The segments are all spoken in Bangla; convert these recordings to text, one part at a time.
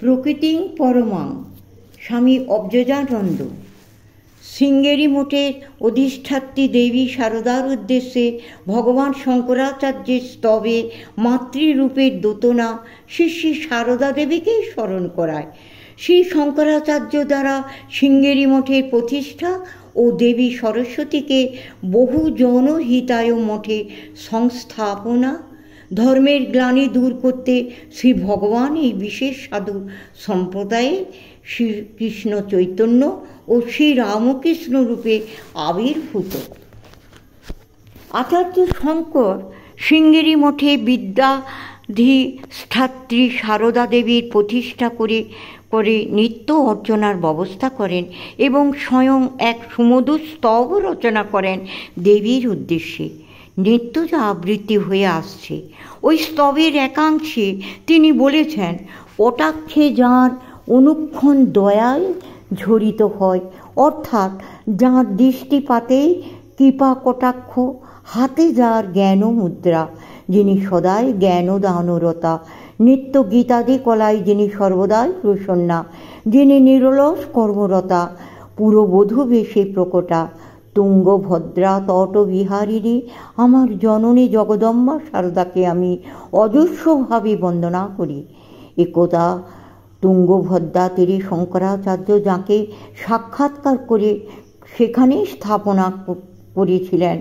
প্রকৃতিং পরমাং স্বামী অব্জজানন্দ। শৃঙ্গেরি মঠের অধিষ্ঠাত্রী দেবী শারদার উদ্দেশ্যে ভগবান শঙ্করাচার্যের স্তবে মাতৃরূপের দোতনা শ্রী শ্রী সারদা দেবীকেই স্মরণ করায়। শ্রী শঙ্করাচার্য দ্বারা শৃঙ্গেরি মঠের প্রতিষ্ঠা ও দেবী সরস্বতীকে বহু জনহিতায় মঠে সংস্থাপনা, ধর্মের গ্লানি দূর করতে শ্রী ভগবান এই বিশেষ সাধু সম্প্রদায়ে শ্রীকৃষ্ণ চৈতন্য ও শ্রী রামকৃষ্ণ রূপে আবির্ভূত। আচার্য শঙ্কর শৃঙ্গেরি মঠে বিদ্যাধিষ্ঠাত্রী সারদা দেবীর প্রতিষ্ঠা করে নিত্য অর্চনার ব্যবস্থা করেন এবং স্বয়ং এক সুমধুর স্তব রচনা করেন দেবীর উদ্দেশ্যে। নিত্য যা আবৃত্তি হয়ে আসছে, ওই স্তবের একাংশে তিনি বলেছেন, কটাক্ষে যার অনুক্ষণ দয়ায় ঝরিত হয়, অর্থাৎ যার দৃষ্টিপাতেই কৃপা কটাক্ষ, হাতে যার জ্ঞান মুদ্রা, যিনি সদাই জ্ঞান দানরতা, নিত্য গীতাদি কলায় যিনি সর্বদাই প্রসন্না, যিনি নিরলস কর্মরতা, পুরবধূ বেশে প্রকটা, তুঙ্গভদ্রা তটবিহারিণী আমার জননী জগদম্বা শারদাকে আমি অজস্রভাবে বন্দনা করি। একদা তুঙ্গভদ্রা তীরে শঙ্করাচার্য যাকে সাক্ষাৎকার করে সেখানেই স্থাপনা করেছিলেন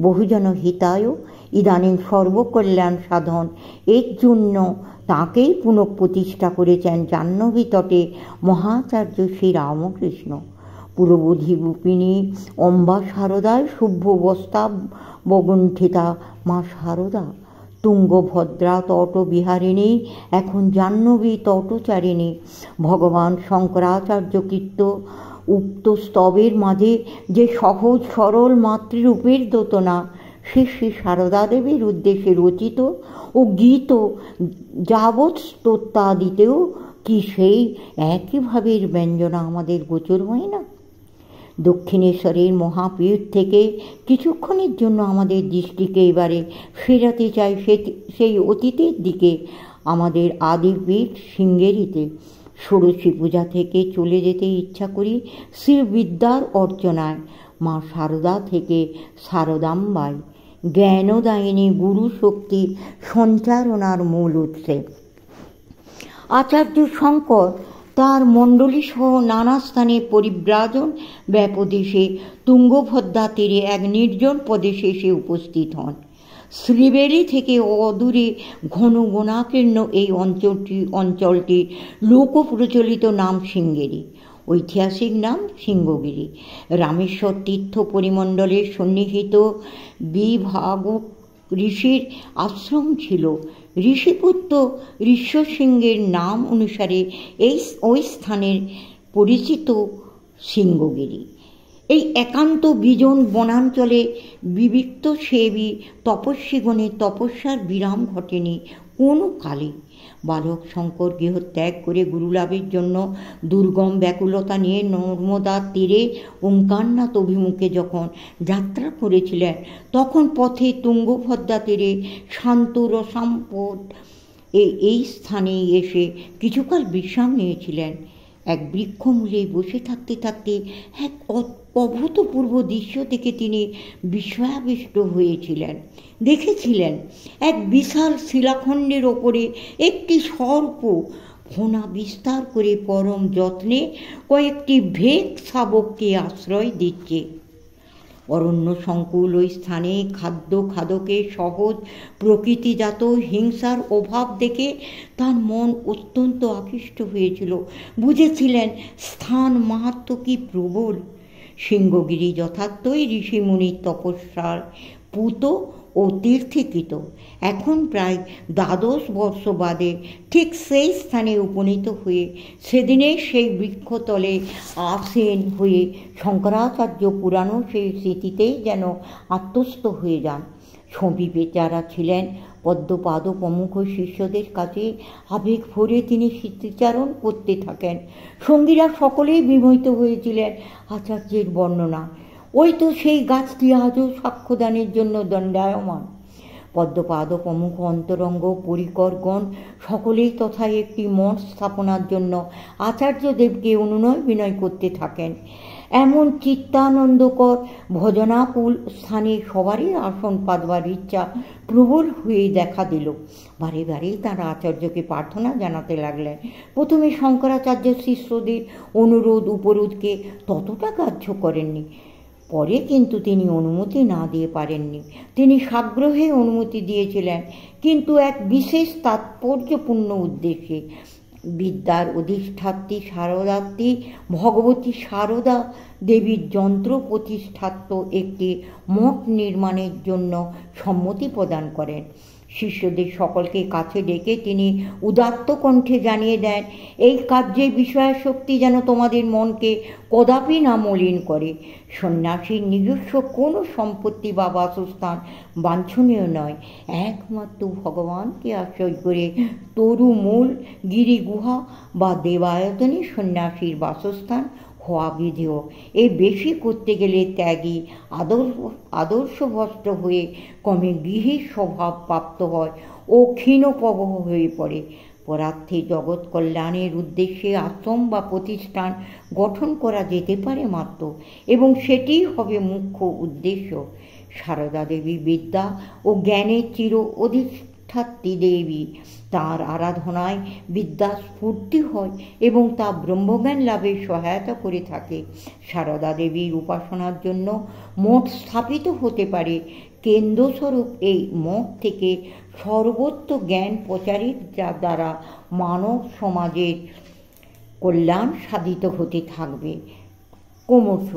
বহুজন হিতায় ইদানিং সর্বকল্যাণ সাধন, এর জন্য তাঁকেই পুনঃপ্রতিষ্ঠা করেছেন জাহ্নবী তটে মহাচার্য শ্রী রামকৃষ্ণ। পুরবোধিরূপিণী অম্বা শারদায় শুভ্যবস্তা বগুণ্ঠিতা মা শারদা, তুঙ্গভদ্রা তটবিহারিণী এখন জাহ্নবী তটচারিণী। ভগবান শঙ্করাচার্য কীর্ত উক্ত স্তবের মাঝে যে সহজ সরল মাতৃরূপের দোতনা শ্রী শ্রী সারদা দেবীর উদ্দেশ্যে রচিত ও গীত যাবৎ স্তোত্রাদিতেও কি সেই একইভাবে ব্যঞ্জনা আমাদের গোচর হয় না? দক্ষিণেশ্বরের মহাপীঠ থেকে কিছুক্ষণের জন্য আমাদের দৃষ্টিকে এবারে ফেরাতে চাই সেই অতীতের দিকে। আমাদের আদিপীঠ শৃঙ্গেরিতে ষোড়শী পূজা থেকে চলে যেতে ইচ্ছা করি শ্রীবিদ্যার অর্চনায়, মা শারদা থেকে শারদাম্বায়, জ্ঞানদায়িনী গুরু শক্তির সঞ্চারণার মূল উৎসে। আচার্য শঙ্কর তার মণ্ডলী সহ নানা স্থানে পরিব্রাজন ব্যাপদেশে তুঙ্গভদ্রা তীরে এক নির্জন প্রদেশে এসে উপস্থিত হন। শ্রীবেলি থেকে অদূরে ঘন বনাকীর্ণ এই অঞ্চলটির লোকপ্রচলিত নাম শৃঙ্গেরি, ঐতিহাসিক নাম সিংহগিরি। রামেশ্বর তীর্থ পরিমণ্ডলের সন্নিহিত বিভাগক ঋষির আশ্রম ছিল। ঋষিপুত্র ঋষ্যশৃঙ্গের নাম অনুসারে ওই স্থানের পরিচিত সিংহগিরি। এই একান্ত বিজন বনাঞ্চলে বিবিক্ত সেবী তপস্বীগণের তপস্যার বিরাম ঘটেনি কোনো কালে। বালক শঙ্কর গৃহত্যাগ করে গুরুলাভের জন্য দুর্গম ব্যাকুলতা নিয়ে নর্মদার তীরে ওঙ্কারনাথ অভিমুখে যখন যাত্রা করেছিলেন, তখন পথে তুঙ্গভদ্রা তীরে শান্ত রসাম্পদ এই স্থানে এসে কিছুকাল বিশ্রাম নিয়েছিলেন। এক বৃক্ষমূলে বসে থাকতে থাকতে এক অভূতপূর্ব দৃশ্য থেকে তিনি বিস্ময়াবিষ্ট হয়েছিলেন। দেখেছিলেন এক বিশাল শিলাখণ্ডের ওপরে একটি সর্প ফোনা বিস্তার করে পরম যত্নে কয়েকটি ভেক শাবককে আশ্রয় দিচ্ছে। অরণ্য সংকুল ওই স্থানে খাদ্যের সহজ প্রকৃতিজাত হিংসার অভাব দেখে তার মন অত্যন্ত আকৃষ্ট হয়েছিল। বুঝেছিলেন স্থান মাহাত্ম্য কি প্রবল। সিংহগিরি যথার্থই ঋষিমুনির তপস্যার পূত ও তীর্থীকৃত। এখন প্রায় 12 বর্ষ বাদে ঠিক সেই স্থানে উপনীত হয়ে সেদিনের সেই বৃক্ষতলে আসীন হয়ে শঙ্করাচার্য পুরানো সেই স্মৃতিতেই যেন আত্মস্থ হয়ে যান। সমীপে যারা ছিলেন পদ্মপাদ প্রমুখ শিষ্যদের কাছে আবেগ ভরে তিনি স্মৃতিচারণ করতে থাকেন। সঙ্গীরা সকলেই বিমোহিত হয়েছিলেন আচার্যের বর্ণনা। ওই তো সেই গাছটি আজও সাক্ষ্যদানের জন্য দণ্ডায়মান। পদ্মপাদ প্রমুখ অন্তরঙ্গ পরিকরগণ সকলেই তথা একটি মঠ স্থাপনার জন্য আচার্যদেবকে অনুনয় বিনয় করতে থাকেন। এমন চিত্তানন্দকর ভজনাকুল স্থানে সবারই আসন পাতবার ইচ্ছা প্রবল হয়ে দেখা দিল। বারে বারেই তাঁরা আচার্যকে প্রার্থনা জানাতে লাগলেন। প্রথমে শঙ্করাচার্য শিষ্যদের অনুরোধ উপরোধকে ততটা গ্রাহ্য করেননি। পরে কিন্তু তিনি অনুমতি না দিয়ে পারেননি। তিনি সাগ্রহে অনুমতি দিয়েছিলেন, কিন্তু এক বিশেষ তাৎপর্যপূর্ণ উদ্দেশ্যে। বিদ্যার অধিষ্ঠাত্রী শারদাত্রী ভগবতী শারদা দেবীর যন্ত্র প্রতিষ্ঠাত্ম একটি মঠ নির্মাণের জন্য সম্মতি প্রদান করেন। শিষ্যদের সকলকে কাছে ডেকে তিনি উদাত্ত কণ্ঠে জানিয়ে দেন, এই কার্যে বিষয়াসক্তি যেন তোমাদের মনকে কদাপি না মলিন করে। সন্ন্যাসীর নিজস্ব কোনো সম্পত্তি বা বাসস্থান বাঞ্ছনীয় নয়। একমাত্র ভগবানকে আশ্রয় করে তরুমূল, গিরিগুহা বা দেবায়তনে সন্ন্যাসীর বাসস্থান হওয়া বিধেয়। এই বেশি করতে গেলে ত্যাগী আদর্শভ্রষ্ট হয়ে ক্রমে গৃহীর স্বভাব প্রাপ্ত হয় ও ক্ষীণপ্রবহ হয়ে পড়ে। পরার্থে জগৎ কল্যাণের উদ্দেশ্যে আশ্রম বা প্রতিষ্ঠান গঠন করা যেতে পারে মাত্র, এবং সেটিই হবে মুখ্য উদ্দেশ্য। সারদা দেবী বিদ্যা ও জ্ঞানের চির অধিষ্ঠাত্রী দেবী। তাঁর আরাধনায় বিদ্যা স্ফূর্তি হয় এবং তা ব্রহ্মজ্ঞান লাভে সহায়তা করে থাকে। সারদা দেবীর উপাসনার জন্য মঠ স্থাপিত হতে পারে। কেন্দ্রস্বরূপ এই মঠ থেকে সর্বত্র জ্ঞান প্রচারিত, যার দ্বারা মানব সমাজের কল্যাণ সাধিত হতে থাকবে ক্রমশ।